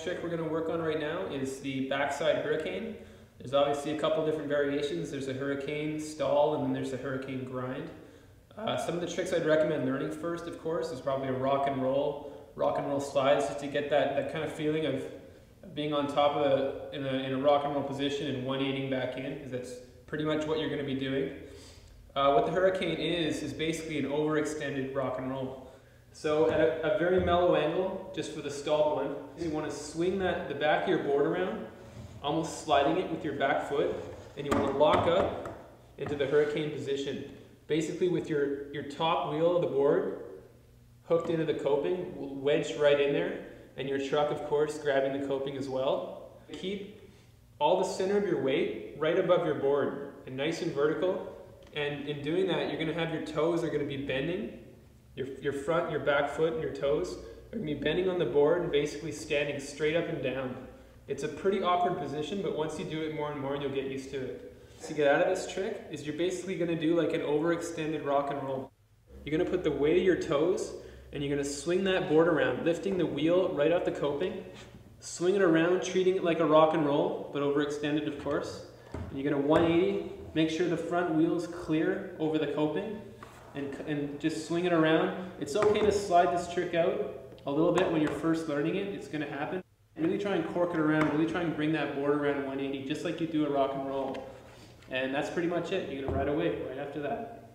next trick we're going to work on right now is the backside hurricane. There's obviously a couple different variations. There's a hurricane stall and then there's a hurricane grind. Some of the tricks I'd recommend learning first, of course, is probably a rock and roll slides, just to get that kind of feeling of being on top of in a rock and roll position and 180ing back in, because that's pretty much what you're going to be doing. What the hurricane is basically an overextended rock and roll. So at a very mellow angle, just for the stalled one, you want to swing the back of your board around, almost sliding it with your back foot, and you want to lock up into the hurricane position. Basically with your top wheel of the board hooked into the coping, wedged right in there, and your truck, of course, grabbing the coping as well. Keep all the center of your weight right above your board and nice and vertical. And in doing that, you're going to have your toes are going to be bending. Your front, your back foot, and your toes are going to be bending on the board and basically standing straight up and down. It's a pretty awkward position, but once you do it more and more, you'll get used to it. To get out of this trick is you're basically going to do like an overextended rock and roll. You're going to put the weight of your toes and you're going to swing that board around, lifting the wheel right off the coping, swing it around, treating it like a rock and roll, but overextended, of course. And you're going to 180, make sure the front wheel's clear over the coping, and just swing it around. It's okay to slide this trick out a little bit when you're first learning it. It's going to happen. Really try and cork it around, really try and bring that board around 180, just like you do a rock and roll. And that's pretty much it. You're going to ride away right after that.